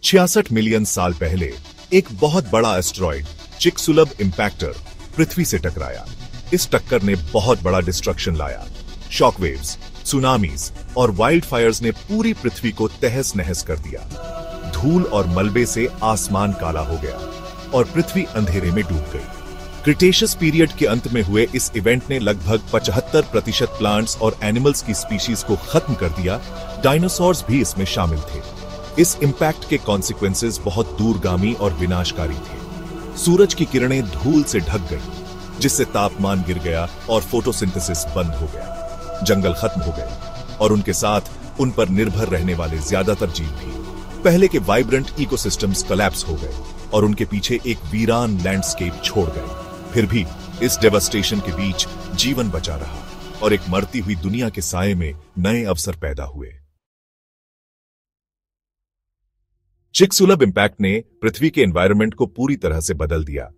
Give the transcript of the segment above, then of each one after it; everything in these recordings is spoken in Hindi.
66 मिलियन साल पहले एक बहुत बड़ा एस्टेरॉयड चिकसुलब इंपैक्टर पृथ्वी से टकराया। इस टक्कर ने बहुत बड़ा डिस्ट्रक्शन लाया। शॉकवेव्स, सुनामीज और वाइल्ड फायर्स ने पूरी पृथ्वी को तहस नहस कर दिया। धूल और मलबे से आसमान काला हो गया और पृथ्वी अंधेरे में डूब गई। क्रिटेशियस पीरियड के अंत में हुए इस इवेंट ने लगभग 75% प्लांट्स और एनिमल्स की स्पीशीज को खत्म कर दिया। डायनासोर्स भी इसमें शामिल थे। इस इंपैक्ट के कॉन्सिक्वेंसेस बहुत दूरगामी और विनाशकारी थे। सूरज की किरणें धूल से ढक गई, जिससे तापमान गिर गया और फोटोसिंथेसिस बंद हो गया। जंगल खत्म हो गए और उनके साथ उन पर निर्भर रहने वाले ज्यादातर जीव भी। पहले के वाइब्रेंट इकोसिस्टम्स कोलैप्स हो गए और उनके पीछे एक वीरान लैंडस्केप छोड़ गए। फिर भी इस डेवास्टेशन के बीच जीवन बचा रहा और एक मरती हुई दुनिया के साये में नए अवसर पैदा हुए। चिकसुलब इंपैक्ट ने पृथ्वी के एनवायरनमेंट को पूरी तरह से बदल दिया।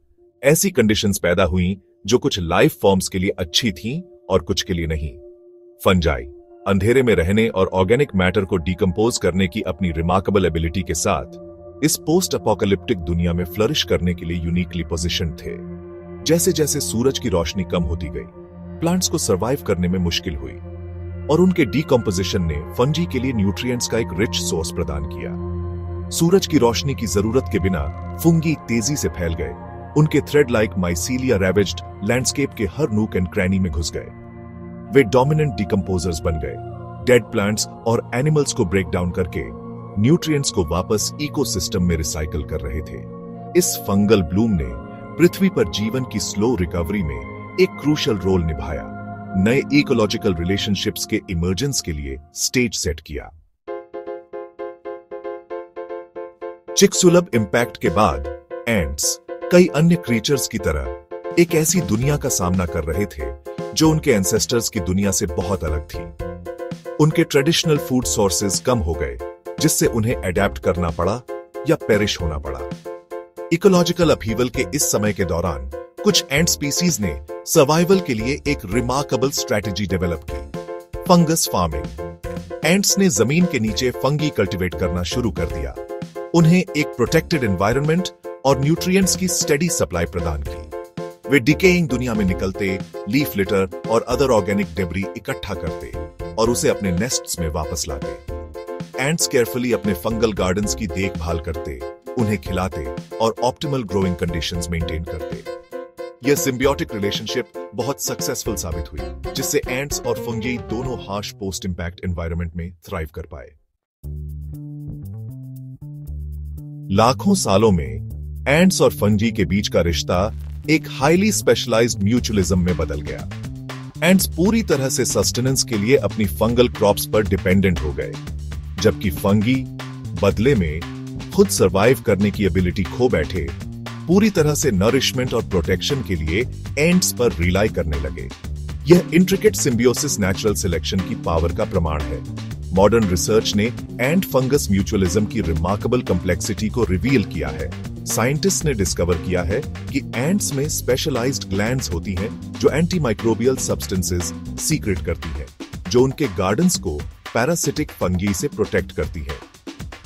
ऐसी कंडीशंस पैदा हुई जो कुछ लाइफ फॉर्म्स के लिए अच्छी थीं और कुछ के लिए नहीं। फंजाई अंधेरे में रहने और ऑर्गेनिक मैटर को डिकम्पोज करने की अपनी रिमार्केबल एबिलिटी के साथ इस पोस्ट अपोकलिप्टिक दुनिया में फ्लरिश करने के लिए यूनिकली पोजीशन्ड थे। जैसे जैसे सूरज की रोशनी कम होती गई, प्लांट्स को सर्वाइव करने में मुश्किल हुई और उनके डिकम्पोजिशन ने फंजी के लिए न्यूट्रिएंट्स का एक रिच सोर्स प्रदान किया। सूरज की रोशनी की जरूरत के बिना फंगी तेजी से फैल गए। उनके थ्रेड लाइक माइसीलिया रेवेज्ड लैंडस्केप के हर नूक एंड क्रैनी में घुस गए। वे डोमिनेंट डिकम्पोजर्स बन गए, डेड प्लांट्स और एनिमल्स को ब्रेक डाउन करके न्यूट्रिएंट्स को वापस इकोसिस्टम में रिसाइकल कर रहे थे। इस फंगल ब्लूम ने पृथ्वी पर जीवन की स्लो रिकवरी में एक क्रूशियल रोल निभाया, नए इकोलॉजिकल रिलेशनशिप्स के इमर्जेंस के लिए स्टेज सेट किया। चिकसुलब इंपैक्ट के बाद एंट्स कई अन्य क्रीचर्स की तरह एक ऐसी दुनिया का सामना कर रहे थे जो उनके एंसेस्टर्स की दुनिया से बहुत अलग थी। उनके ट्रेडिशनल फूड सोर्सेज कम हो गए, जिससे उन्हें अडेप्ट करना पड़ा या पेरिश होना पड़ा। इकोलॉजिकल अपहीवल के इस समय के दौरान कुछ एंट स्पीसीज ने सर्वाइवल के लिए एक रिमार्केबल स्ट्रेटेजी डेवलप की, फंगस फार्मिंग। एंट्स ने जमीन के नीचे फंगी कल्टीवेट करना शुरू कर दिया। उन्हें एक प्रोटेक्टेड एनवायरनमेंट और न्यूट्रिएंट्स की स्टेडी सप्लाई प्रदान की। वे डिकेइंग दुनिया में निकलते लीफ लिटर और अदर ऑर्गेनिक डेब्री इकट्ठा करते और उसे अपने नेस्ट्स में वापस लाते। एंट्स केयरफुली अपने फंगल गार्डन्स की देखभाल करते, उन्हें खिलाते और ऑप्टिमल ग्रोइंग कंडीशंस मेंटेन करते। यह सिम्बियोटिक रिलेशनशिप बहुत सक्सेसफुल साबित हुई, जिससे एंट्स और फंगी दोनों हार्श पोस्ट इंपैक्ट एनवायरनमेंट में थ्राइव कर पाए। लाखों सालों में एंट्स और फंजी के बीच का रिश्ता एक हाईली स्पेशलाइज्ड म्यूचुअलिज्म में बदल गया। एंट्स पूरी तरह से सस्टेनेंस के लिए अपनी फंगल क्रॉप्स पर डिपेंडेंट हो गए, जबकि फंगी बदले में खुद सरवाइव करने की एबिलिटी खो बैठे, पूरी तरह से नरिशमेंट और प्रोटेक्शन के लिए एंट्स पर रिलाई करने लगे। यह इंट्रिकेट सिम्बियोसिस नेचुरल सिलेक्शन की पावर का प्रमाण है। मॉडर्न रिसर्च ने एंट फंगस म्यूचुअलिज्म की रिमार्केबल कॉम्प्लेक्सिटी को रिवील किया है। साइंटिस्ट ने डिस्कवर किया है कि एंट्स में स्पेशलाइज्ड ग्लैंड्स होती हैं जो एंटीमाइक्रोबियल सब्सटेंसेस सीक्रेट करती हैं, जो उनके गार्डन्स को पैरासिटिक फंगी से प्रोटेक्ट करती है।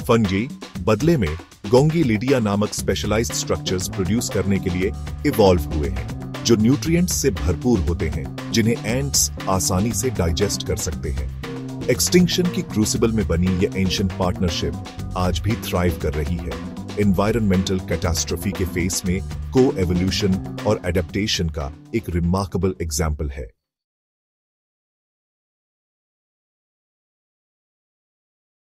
फंगी बदले में गोंगीलिडिया नामक स्पेशलाइज्ड स्ट्रक्चर्स प्रोड्यूस करने के लिए इवॉल्व हुए हैं, जो न्यूट्रिएंट्स से भरपूर होते हैं, जिन्हें एंट्स आसानी से डाइजेस्ट कर सकते हैं। एक्सटिंक्शन की क्रूसिबल में बनी ये एंशिएंट पार्टनरशिप आज भी थ्राइव कर रही है। एनवायरनमेंटल कैटास्ट्रोफी के फेस में को एवोल्यूशन और एडेप्टेशन का एक रिमार्केबल एग्जाम्पल है।